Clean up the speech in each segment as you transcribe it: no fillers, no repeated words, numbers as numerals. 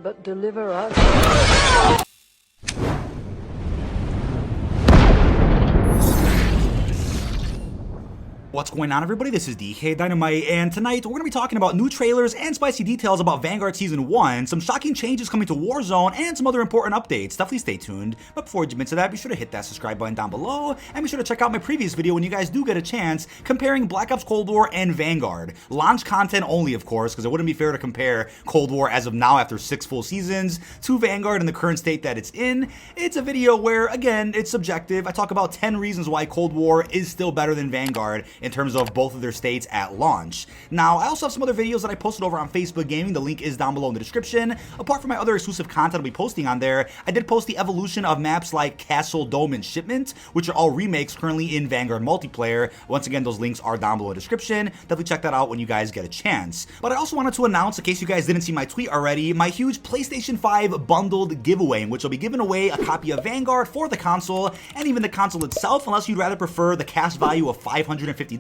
but deliver us. What's going on, everybody? This is dkdynamite, and tonight we're going to be talking about new trailers and spicy details about Vanguard Season 1, some shocking changes coming to Warzone, and some other important updates. Definitely stay tuned. But before we jump into that, be sure to hit that subscribe button down below, and be sure to check out my previous video when you guys do get a chance, comparing Black Ops Cold War and Vanguard. Launch content only, of course, because it wouldn't be fair to compare Cold War as of now after 6 full seasons to Vanguard in the current state that it's in. It's a video where, again, it's subjective. I talk about 10 reasons why Cold War is still better than Vanguard in terms of both of their states at launch. Now, I also have some other videos that I posted over on Facebook Gaming. The link is down below in the description. Apart from my other exclusive content I'll be posting on there, I did post the evolution of maps like Castle, Dome, and Shipment, which are all remakes currently in Vanguard multiplayer. Once again, those links are down below in the description. Definitely check that out when you guys get a chance. But I also wanted to announce, in case you guys didn't see my tweet already, my huge PlayStation 5 bundled giveaway, in which I'll be giving away a copy of Vanguard for the console, and even the console itself, unless you'd rather prefer the cash value of $550.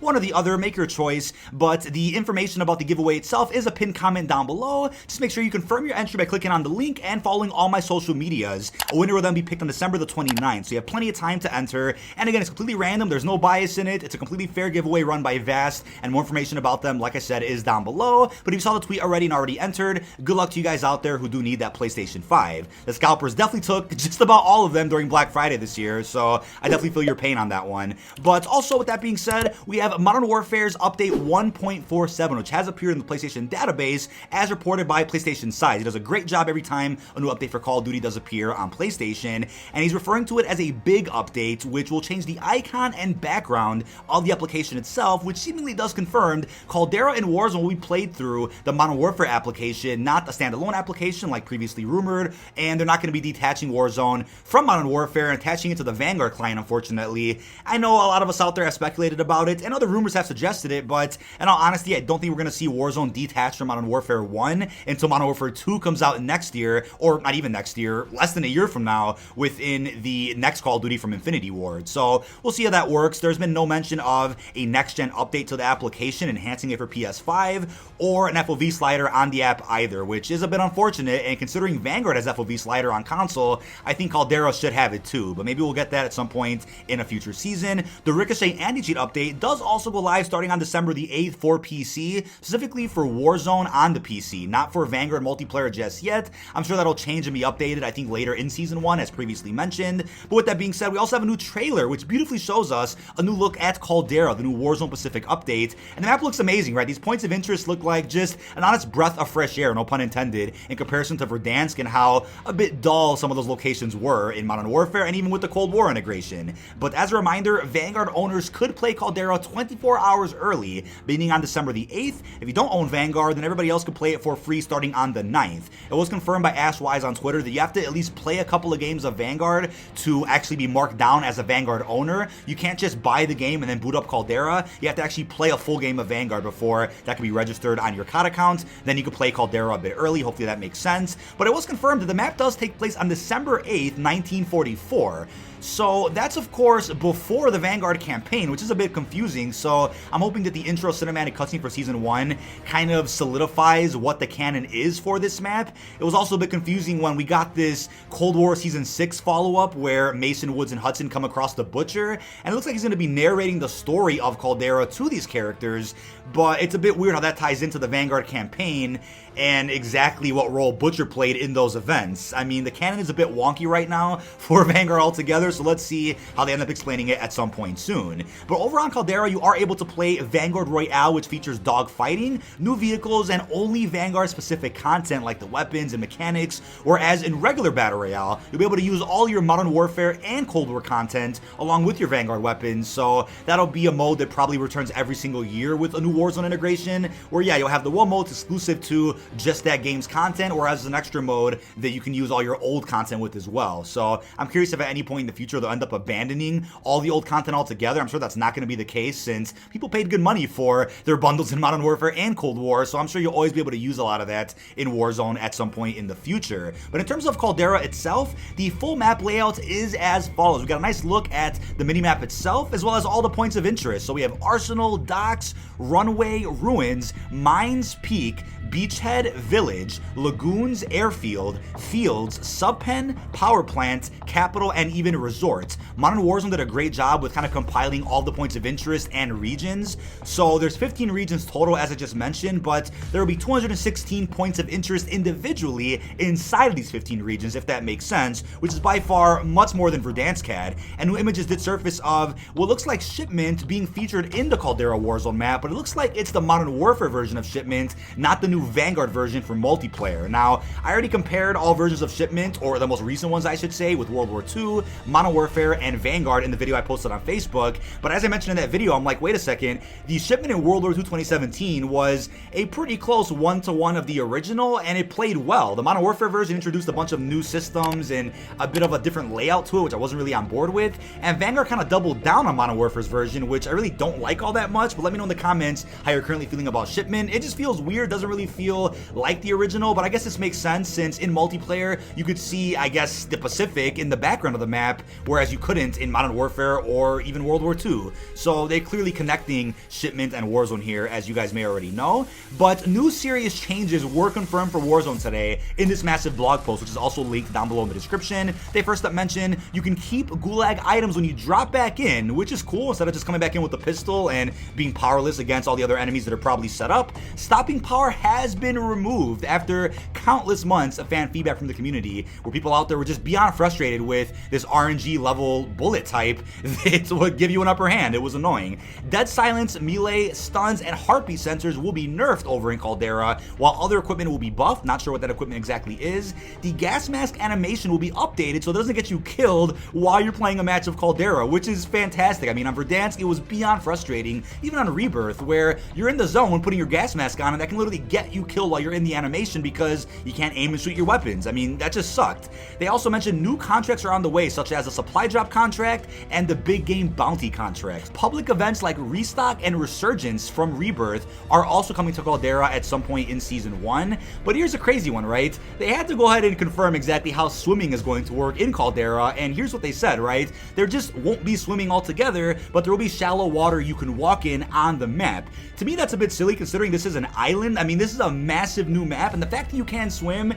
One or the other, make your choice, but the information about the giveaway itself is a pinned comment down below. Just make sure you confirm your entry by clicking on the link and following all my social medias. A winner will then be picked on December the 29th, so you have plenty of time to enter. And again, it's completely random, there's no bias in it, it's a completely fair giveaway run by Vast, and more information about them, like I said, is down below. But if you saw the tweet already and already entered, good luck to you guys out there who do need that PlayStation 5. The scalpers definitely took just about all of them during Black Friday this year, so I definitely feel your pain on that one. But also, with that being said, we have Modern Warfare's update 1.47, which has appeared in the PlayStation database as reported by PlayStation side. He does a great job every time a new update for Call of Duty does appear on PlayStation, and he's referring to it as a big update, which will change the icon and background of the application itself, which seemingly does confirm Caldera and Warzone will be played through the Modern Warfare application, not a standalone application like previously rumored, and they're not going to be detaching Warzone from Modern Warfare and attaching it to the Vanguard client, unfortunately. I know a lot of us out there have speculated about it, and other rumors have suggested it, but in all honesty, I don't think we're going to see Warzone detached from Modern Warfare 1 until Modern Warfare 2 comes out next year, or not even next year, less than a year from now, within the next Call of Duty from Infinity Ward. So we'll see how that works. There's been no mention of a next-gen update to the application, enhancing it for PS5, or an FOV slider on the app either, which is a bit unfortunate, and considering Vanguard has FOV slider on console, I think Caldera should have it too, but maybe we'll get that at some point in a future season. The Ricochet Anticheat update does also go live starting on December the 8th for PC, specifically for Warzone on the PC, not for Vanguard multiplayer just yet. I'm sure that'll change and be updated, I think, later in Season 1, as previously mentioned. But with that being said, we also have a new trailer, which beautifully shows us a new look at Caldera, the new Warzone Pacific update, and the map looks amazing, right? These points of interest look like just an honest breath of fresh air, no pun intended, in comparison to Verdansk and how a bit dull some of those locations were in Modern Warfare and even with the Cold War integration. But as a reminder, Vanguard owners could play Caldera 24 hours early, beginning on December the 8th. If you don't own Vanguard, then everybody else can play it for free starting on the 9th. It was confirmed by AshWise on Twitter that you have to at least play a couple of games of Vanguard to actually be marked down as a Vanguard owner. You can't just buy the game and then boot up Caldera. You have to actually play a full game of Vanguard before that can be registered on your COD account. Then you can play Caldera a bit early. Hopefully that makes sense. But it was confirmed that the map does take place on December 8th, 1944. So that's, of course, before the Vanguard campaign, which is a bit confusing. So I'm hoping that the intro cinematic cutscene for Season 1 kind of solidifies what the canon is for this map. It was also a bit confusing when we got this Cold War Season 6 follow-up where Mason, Woods, and Hudson come across the Butcher, and it looks like he's going to be narrating the story of Caldera to these characters, but it's a bit weird how that ties into the Vanguard campaign and exactly what role Butcher played in those events. I mean, the canon is a bit wonky right now for Vanguard altogether, so let's see how they end up explaining it at some point soon. But over on Caldera, you are able to play Vanguard Royale, which features dog fighting, new vehicles, and only Vanguard-specific content like the weapons and mechanics, whereas in regular Battle Royale, you'll be able to use all your Modern Warfare and Cold War content along with your Vanguard weapons, so that'll be a mode that probably returns every single year with a new Warzone integration, where yeah, you'll have the one mode exclusive to just that game's content, whereas an extra mode that you can use all your old content with as well. So I'm curious if at any point in the future they'll end up abandoning all the old content altogether. I'm sure that's not going to be the case since people paid good money for their bundles in Modern Warfare and Cold War, so I'm sure you'll always be able to use a lot of that in Warzone at some point in the future. But in terms of Caldera itself, the full map layout is as follows. We got a nice look at the minimap itself, as well as all the points of interest. So we have Arsenal, Docks, Runway, Ruins, Mines, Peak, Beachhead, Village, Lagoons, Airfield, Fields, Subpen, Power Plant, Capital, and even Resort. Modern Warzone did a great job with kind of compiling all the points of interest and regions. So there's 15 regions total, as I just mentioned, but there will be 216 points of interest individually inside of these 15 regions, if that makes sense, which is by far much more than Verdansk had. And new images did surface of what looks like Shipment being featured in the Caldera Warzone map, but it looks like it's the Modern Warfare version of Shipment, not the new Vanguard version for multiplayer. Now, I already compared all versions of Shipment, or the most recent ones I should say, with World War II, Modern Warfare, and Vanguard in the video I posted on Facebook, but as I mentioned in that video, I'm like, wait a second, the Shipment in World War II 2017 was a pretty close one-to-one of the original, and it played well. The Modern Warfare version introduced a bunch of new systems and a bit of a different layout to it, which I wasn't really on board with, and Vanguard kind of doubled down on Modern Warfare's version, which I really don't like all that much, but let me know in the comments how you're currently feeling about Shipment. It just feels weird, doesn't really feel like the original, but I guess this makes sense since in multiplayer you could see, I guess, the Pacific in the background of the map, whereas you couldn't in Modern Warfare or even World War II. So they're clearly connecting Shipment and Warzone here, as you guys may already know. But new serious changes were confirmed for Warzone today in this massive blog post, which is also linked down below in the description. They first up mention you can keep Gulag items when you drop back in, which is cool, instead of just coming back in with a pistol and being powerless against all the other enemies that are probably set up. Stopping power has been removed after countless months of fan feedback from the community, where people out there were just beyond frustrated with this RNG level bullet type that would give you an upper hand. It was annoying. Dead silence, melee, stuns, and heartbeat sensors will be nerfed over in Caldera, while other equipment will be buffed. Not sure what that equipment exactly is. The gas mask animation will be updated so it doesn't get you killed while you're playing a match of Caldera, which is fantastic. I mean, on Verdansk, it was beyond frustrating, even on Rebirth, where you're in the zone putting your gas mask on, and that can literally get you killed while you're in the animation because you can't aim and shoot your weapons. I mean, that just sucked. They also mentioned new contracts are on the way, such as a supply drop contract and the big game bounty contract. Public events like Restock and Resurgence from Rebirth are also coming to Caldera at some point in Season 1. But here's a crazy one, right? They had to go ahead and confirm exactly how swimming is going to work in Caldera, and here's what they said, right? There just won't be swimming altogether, but there will be shallow water you can walk in on the map. To me, that's a bit silly considering this is an island. I mean, this is a massive new map, and the fact that you can swim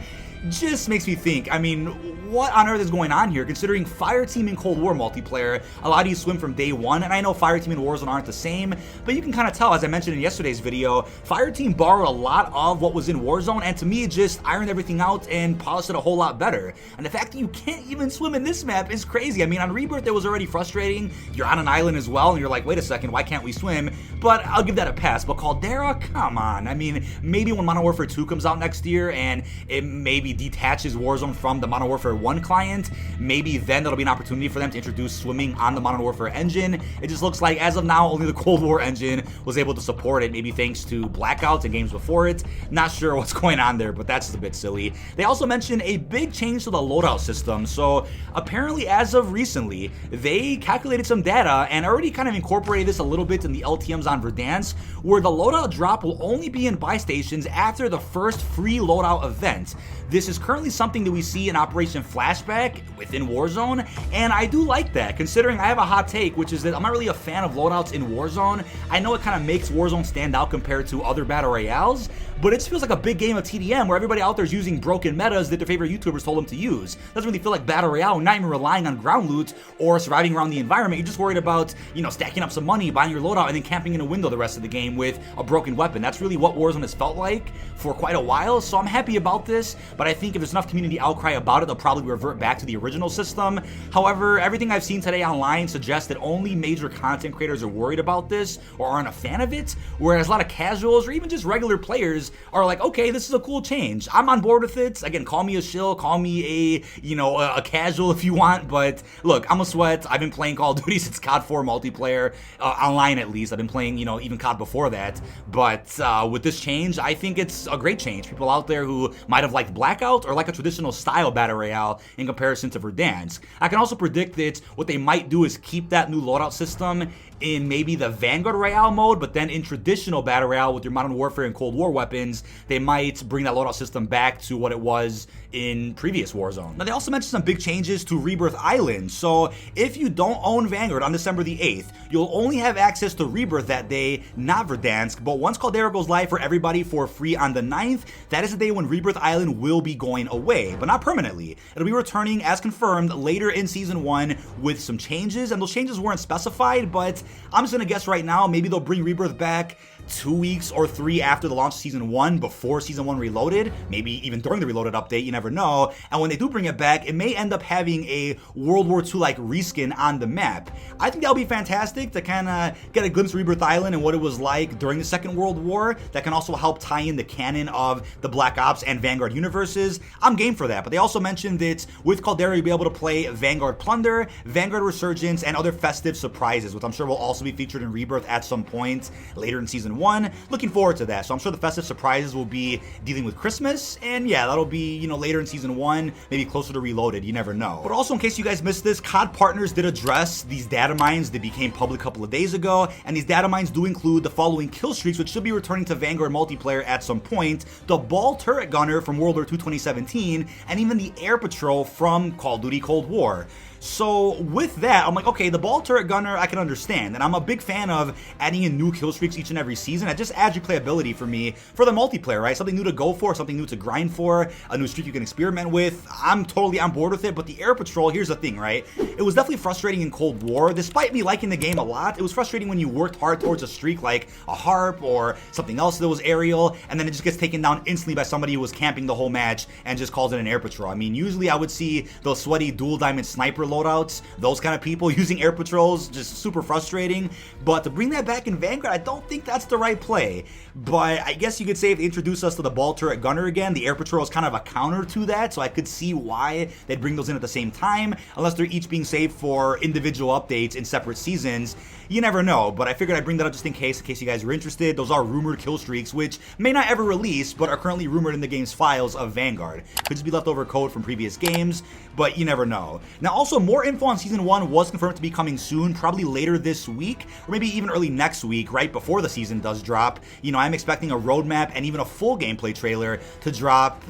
just makes me think, I mean, what on earth is going on here, considering Fireteam in Cold War multiplayer allowed you to swim from day one, and I know Fireteam and Warzone aren't the same, but you can kind of tell, as I mentioned in yesterday's video, Fireteam borrowed a lot of what was in Warzone, and to me, it just ironed everything out and polished it a whole lot better. And the fact that you can't even swim in this map is crazy. I mean, on Rebirth, it was already frustrating. You're on an island as well, and you're like, wait a second, why can't we swim? But I'll give that a pass. But Caldera, come on. I mean, maybe when Modern Warfare 2 comes out next year, and it maybe detaches Warzone from the Modern Warfare 1 client, maybe then that'll be an opportunity for them to introduce swimming on the Modern Warfare engine. It just looks like, as of now, only the Cold War engine was able to support it, maybe thanks to blackouts and games before it. Not sure what's going on there, but that's just a bit silly. They also mentioned a big change to the loadout system. So apparently, as of recently, they calculated some data and already kind of incorporated this a little bit in the LTMs on Verdansk, where the loadout drop will only be in buy stations after the first free loadout event. This is currently something that we see in Operation Flashback within Warzone, and I do like that, considering I have a hot take, which is that I'm not really a fan of loadouts in Warzone. I know it kind of makes Warzone stand out compared to other Battle Royales, but it just feels like a big game of TDM where everybody out there is using broken metas that their favorite YouTubers told them to use. Doesn't really feel like Battle Royale, not even relying on ground loot or surviving around the environment. You're just worried about, you know, stacking up some money, buying your loadout, and then camping in a window the rest of the game with a broken weapon. That's really what Warzone has felt like for quite a while, so I'm happy about this, but I think if there's enough community outcry about it, they'll probably revert back to the original system. However, everything I've seen today online suggests that only major content creators are worried about this or aren't a fan of it, whereas a lot of casuals or even just regular players are like, okay, this is a cool change. I'm on board with it. Again, call me a shill, call me a casual if you want, but look, I'm a sweat. I've been playing Call of Duty since COD 4 multiplayer, online at least. I've been playing, even COD before that, but with this change, I think it's a great change. People out there who might have liked Black Blackout or like a traditional style Battle Royale in comparison to Verdansk. I can also predict that what they might do is keep that new loadout system in maybe the Vanguard Royale mode, but then in traditional Battle Royale with your Modern Warfare and Cold War weapons, they might bring that loadout system back to what it was in previous Warzone. Now, they also mentioned some big changes to Rebirth Island, so if you don't own Vanguard on December the 8th, you'll only have access to Rebirth that day, not Verdansk, but once Caldera goes live for everybody for free on the 9th, that is the day when Rebirth Island will be going away, but not permanently. It'll be returning as confirmed later in Season 1 with some changes, and those changes weren't specified, but I'm just gonna guess right now, maybe they'll bring Rebirth back 2 weeks or 3 after the launch of Season 1, before Season 1 Reloaded, maybe even during the Reloaded update, you never know. And when they do bring it back, it may end up having a World War II-like reskin on the map. I think that'll be fantastic to kind of get a glimpse of Rebirth Island and what it was like during the Second World War. That can also help tie in the canon of the Black Ops and Vanguard universes. I'm game for that, but they also mentioned that with Caldera, you'll be able to play Vanguard Plunder, Vanguard Resurgence, and other festive surprises, which I'm sure will also be featured in Rebirth at some point later in Season 1. Looking forward to that. So I'm sure the festive surprises will be dealing with Christmas, and yeah, that'll be, you know, later in Season 1, maybe closer to Reloaded, you never know. But also, in case you guys missed this, COD Partners did address these data mines that became public a couple of days ago, and these data mines do include the following kill streaks, which should be returning to Vanguard multiplayer at some point: the Ball Turret Gunner from World War II 2017, and even the Air Patrol from Call of Duty Cold War. So with that, I'm like, okay, the Ball Turret Gunner I can understand, and I'm a big fan of adding in new kill streaks each and every season. It just adds replayability for me for the multiplayer, right? Something new to go for, something new to grind for, a new streak you can experiment with. I'm totally on board with it, but the Air Patrol, here's the thing, right? It was definitely frustrating in Cold War. Despite me liking the game a lot, it was frustrating when you worked hard towards a streak like a Harp or something else that was aerial, and then it just gets taken down instantly by somebody who was camping the whole match and just calls it an Air Patrol. I mean, usually I would see those sweaty dual diamond sniper loadouts, those kind of people using Air Patrols, just super frustrating. But to bring that back in Vanguard, I don't think that's the right play. But I guess you could say if they introduce us to the Ball Turret Gunner again, the Air Patrol is kind of a counter to that, so I could see why they'd bring those in at the same time, unless they're each being saved for individual updates in separate seasons. You never know, but I figured I'd bring that up just in case you guys were interested. Those are rumored kill streaks, which may not ever release, but are currently rumored in the game's files of Vanguard. Could just be leftover code from previous games, but you never know. Now, also, more info on Season 1 was confirmed to be coming soon, probably later this week, or maybe even early next week, right before the season does drop. You know, I'm expecting a roadmap and even a full gameplay trailer to drop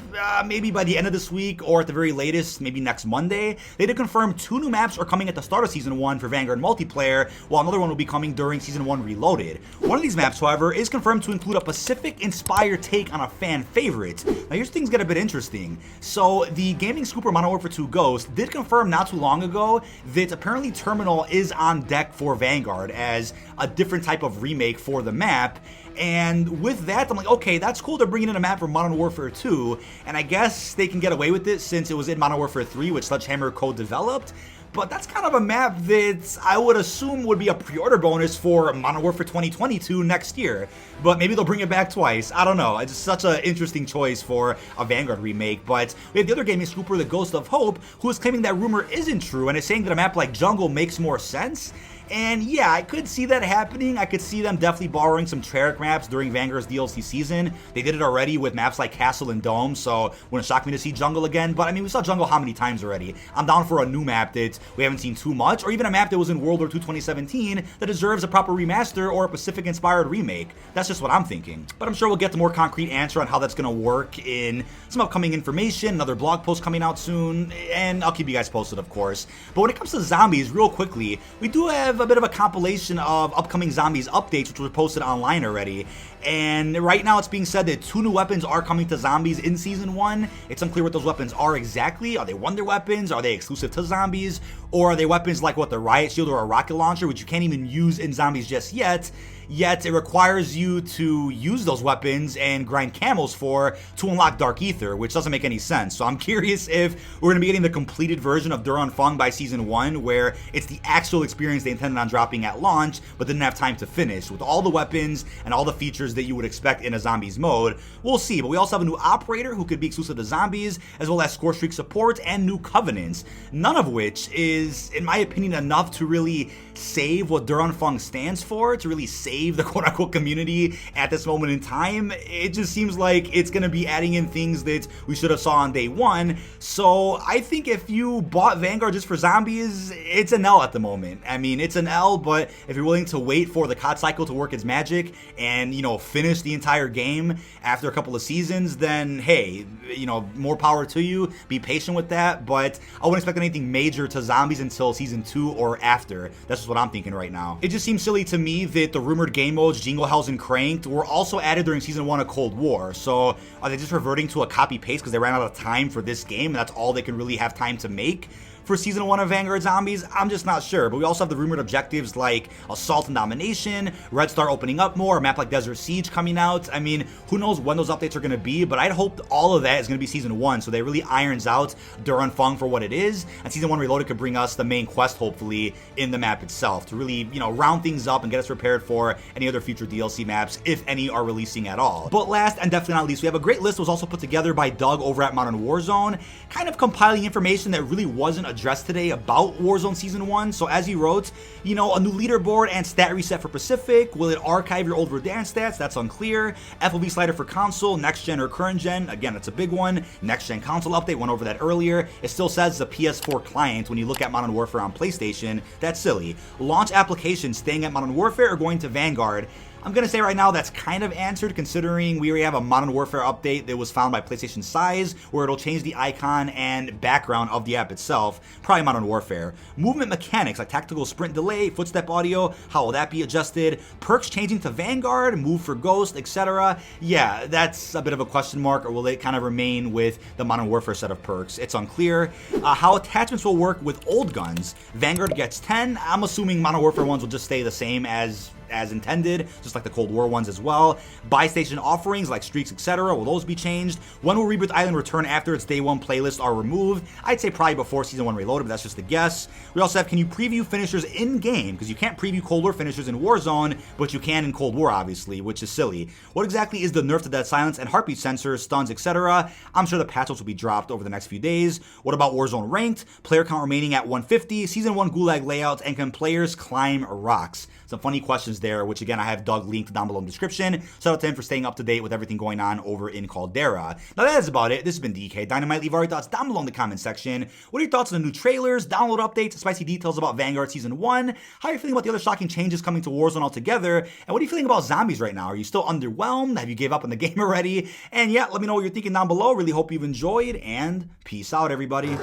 maybe by the end of this week, or at the very latest, maybe next Monday. They did confirm 2 new maps are coming at the start of Season 1 for Vanguard multiplayer, while another one will be coming during Season 1 Reloaded. One of these maps, however, is confirmed to include a Pacific-inspired take on a fan favorite. Now, here's things get a bit interesting. So, the Gaming Scooper Modern Warfare 2 Ghost did confirm not too long ago that apparently Terminal is on deck for Vanguard as a different type of remake for the map. And with that, I'm like, okay, that's cool. They're bringing in a map from Modern Warfare 2, and I guess they can get away with it since it was in Modern Warfare 3, which Sledgehammer co-developed. But that's kind of a map that I would assume would be a pre-order bonus for Modern Warfare 2022 next year. But maybe they'll bring it back twice. I don't know. It's such an interesting choice for a Vanguard remake. But we have the other gaming scooper, the Ghost of Hope, who is claiming that rumor isn't true and is saying that a map like Jungle makes more sense. And yeah, I could see that happening. I could see them definitely borrowing some Treyarch maps during Vanguard's DLC season. They did it already with maps like Castle and Dome, so wouldn't shock me to see Jungle again. But I mean, we saw Jungle how many times already? I'm down for a new map that we haven't seen too much, or even a map that was in World War II 2017 that deserves a proper remaster or a Pacific-inspired remake. That's just what I'm thinking. But I'm sure we'll get the more concrete answer on how that's going to work in some upcoming information, another blog post coming out soon, and I'll keep you guys posted, of course. But when it comes to zombies, real quickly, we do have a bit of a compilation of upcoming zombies updates, which were posted online already. And right now it's being said that 2 new weapons are coming to zombies in Season 1. It's unclear what those weapons are exactly. Are they wonder weapons? Are they exclusive to zombies? Or are they weapons like what, the Riot Shield or a rocket launcher, which you can't even use in zombies just yet? Yet it requires you to use those weapons and grind camels to unlock Dark Ether, which doesn't make any sense. So I'm curious if we're going to be getting the completed version of Duran Feng by Season 1, where it's the actual experience they intended on dropping at launch, but didn't have time to finish, with all the weapons and all the features that you would expect in a zombies mode. We'll see, but we also have a new operator who could be exclusive to zombies, as well as score streak support and new covenants, none of which is, in my opinion, enough to really save what Duran Feng stands for, to really save save the quote-unquote community at this moment in time. It just seems like it's going to be adding in things that we should have saw on day one. So I think if you bought Vanguard just for zombies, it's an L at the moment. I mean, it's an L, but if you're willing to wait for the COD cycle to work its magic and, you know, finish the entire game after a couple of seasons, then hey, you know, more power to you. Be patient with that, but I wouldn't expect anything major to zombies until season 2 or after. That's just what I'm thinking right now. It just seems silly to me that the rumored game modes Jingle Hells and Cranked were also added during season 1 of Cold War. So are they just reverting to a copy paste because they ran out of time for this game and that's all they can really have time to make for season 1 of Vanguard Zombies? I'm just not sure. But we also have the rumored objectives like Assault and Domination, Red Star opening up more, a map like Desert Siege coming out. I mean, who knows when those updates are going to be, but I'd hope all of that is going to be season 1, so they really irons out Duran Fung for what it is, and season 1 Reloaded could bring us the main quest, hopefully, in the map itself, to really, you know, round things up and get us prepared for any other future DLC maps, if any are releasing at all. But last and definitely not least, we have a great list that was also put together by Doug over at Modern Warzone, kind of compiling information that really wasn't addressed today about Warzone Season 1. So as he wrote, you know, a new leaderboard and stat reset for Pacific. Will it archive your old Verdansk stats? That's unclear. FOV slider for console, next gen or current gen. Again, that's a big one. Next gen console update, went over that earlier. It still says the PS4 client when you look at Modern Warfare on PlayStation. That's silly. Launch application staying at Modern Warfare or going to Vanguard? I'm going to say right now that's kind of answered, considering we already have a Modern Warfare update that was found by PlayStation Size, where it'll change the icon and background of the app itself. Probably Modern Warfare. Movement mechanics like tactical sprint delay, footstep audio, how will that be adjusted? Perks changing to Vanguard, move for Ghost, etc. Yeah, that's a bit of a question mark, or will it kind of remain with the Modern Warfare set of perks? It's unclear. How attachments will work with old guns. Vanguard gets 10. I'm assuming Modern Warfare ones will just stay the same as intended, just like the Cold War ones as well. Buy station offerings like streaks, etc. Will those be changed? When will Rebirth Island return after its day 1 playlist are removed? I'd say probably before season 1 Reloaded, but that's just a guess. We also have, can you preview finishers in game? Because you can't preview Cold War finishers in Warzone, but you can in Cold War, obviously, which is silly. What exactly is the nerf to dead silence and heartbeat sensors, stuns, etc.? I'm sure the patch notes will be dropped over the next few days. What about Warzone ranked? Player count remaining at 150, season 1 Gulag layouts, and can players climb rocks? Some funny questions there, which again I have Doug linked down below in the description. Shout out to him for staying up to date with everything going on over in Caldera. Now that is about it. This has been dkdynamite. Leave all your thoughts down below in the comment section. What are your thoughts on the new trailers, download updates, spicy details about Vanguard Season 1? How are you feeling about the other shocking changes coming to Warzone altogether? And what are you feeling about zombies right now? Are you still underwhelmed? Have you gave up on the game already? And yeah, let me know what you're thinking down below. Really hope you've enjoyed, and peace out, everybody.